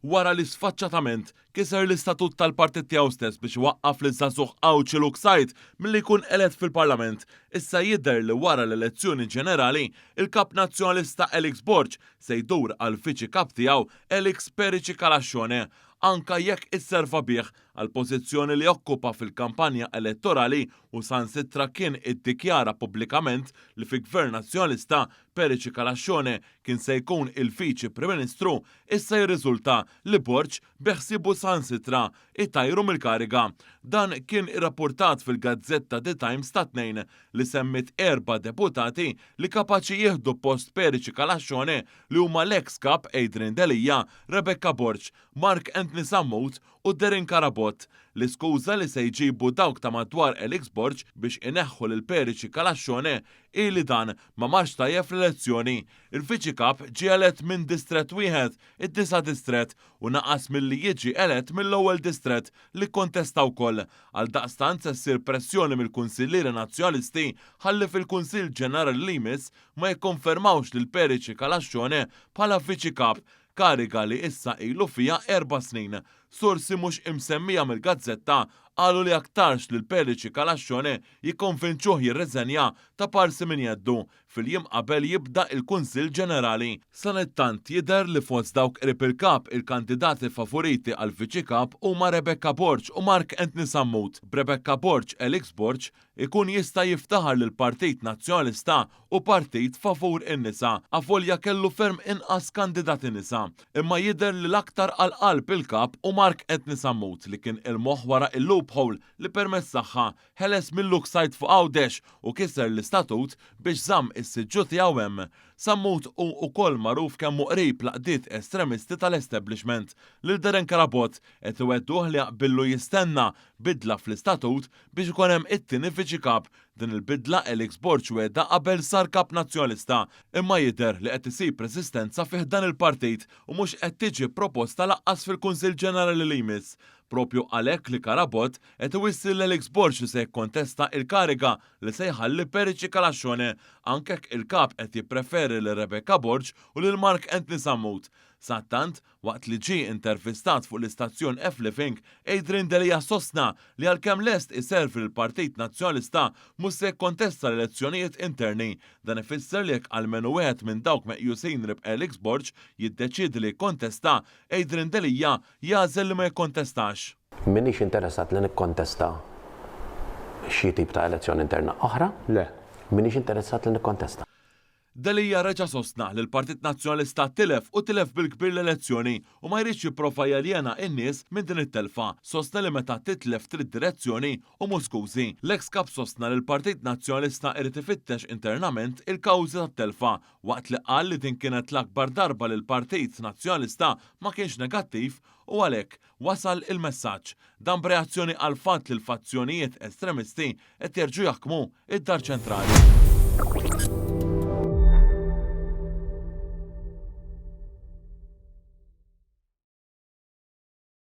wara li sfaċċatament kiser l-istatut tal-partit tiegħu stess biex waqqaf li żagħżugħ Awċi Luksajt milli jkun elett fil-Parlament, issa jidher li wara l-elezzjoni ġenerali il-kap nazzjonalista Elix Borg se jdur għal viċi kap tiegħu Elix Perici Kalaxxone anka jekk isserva bih għal pożizzjoni li okkupa fil-kampanja elettorali u sansitra kien iddikjara pubblikament li fi Gvern Nazzjonalista Perici Kalaxxone kien se jkun il-Viċi Prim Ministru, issa jirriżulta li Borg beħsibu sansitra itajru mill-kariga. Dan kien irrapportat fil-Gazzetta The Times ta' Tnejn li semmit 4 deputati li kapaċi jieħdu post Perici Kalaxxone li huma l-ex kap Adrian Delija, Rebecca Borg, Mark Anthony Sammut u Derin Karabot. L-iskuża li se jġibu dawk ta' madwar Elix Borg biex ineħħu lil Perici Kalaxxone ili dan ma marx tajjeb fl-elezzjoni. Il-viċi kap ġie elett minn distret wieħed, id-9 distret, u naqas milli jiġi elett mill-ewwel distret li kontesta wkoll. Għal daqstant se ssir pressjoni mill-Kunsillieri Nazzjonalisti ħalli fil-Kunsill Ġenerali li jmiss ma jikkonfermawx lil Perici Kalaxxone bħala viċi kap, kariga li issa ilu fija 4 snin. Sorsi mhux imsemmija mill-Gazzetta qalu li aktarx lil Perici Kalaxxone jikkonvinċuh jirreżenja ta' parsi minn jeddu fil-jiem qabel jibda il-Kunsill Ġenerali. Sanettant jidher li fost dawk qrib il-kap il-kandidati favoriti għal viċi kap huma Rebecca Borg u Mark Anthony Sammut. B'Rebecca Borg Elix Borg ikun jista' jiftaħar lil Partit Nazzjonalista u partit favur in-nisa avolja kellu ferm inqas kandidati nisa. Imma jidher li l-aktar għal qalb il-kap u Mark Anthony Sammut li kien il-moħħ wara il-loophole li permezz tagħha ħeles mill-Luksajt fuq Għawdex u kisser l-istatut biex żamm is-siġġu tiegħu hemm. Sammut u wkoll magħruf kemm qrib laqdiet estremisti tal-establishment. Lil Derin Karabot qed iwedduh li jaqbillu jistenna bidla fl-istatut biex ikun hemm it-tieni viċi kap. Din il-bidla Elix Borg wedda qabel sar kap nazzjonalista, imma jidher li qed isib resistenza fih dan il-partit u mhux qed tiġi proposta laqqas fil-Kunsill Ġenerali li jmiss. Propju għalhekk li Karabot qed iwissi l-Elix Borg se jikkontesta il-kariga li se jħalli Perici Kalaxxone anke hekk il-kap qed jippreferi lil Rebecca Borg u lil Mark Anthony Sammut. Sattant, waqt li ġie intervistat fuq l-istazzjon F-Living, Adrian Delija sostna li għalkemm lest iservi l-Partit Nazzjonalista mhux se jikkontesta l-elezzjonijiet interni. Dan ifisser li jekk almenu wieħed minn dawk meqjusin rib Elix Borg jiddeċiedi li jikkontesta, Adrian Delija jagħżel li ma jikkontestax. Minix interessat li nikkontesta xi tip ta' elezzjoni interna oħra? Le. Minix interessat li nikkontesta. Delija reġa' sostna li l-Partit Nazzjonalista tilef bil-kbir l-elezzjoni u ma jridx jipprova jaljena n-nies minn din it-telfa. Sostna li meta titlef trid direzzjoni u mhu skużi. L-ex kap sostna li l-Partit Nazzjonalista irid ifittex internament il-kawżi tat-telfa waqt li qal li din kienet l-akbar darba li l-Partit Nazzjonalista ma kienx negattiv u għalhekk wasal il-messaġġ. Dan b'reazzjoni għal fatt li l-fazzjonijiet estremisti qed jerġgħu jaħkmu id-Dar Ċentrali.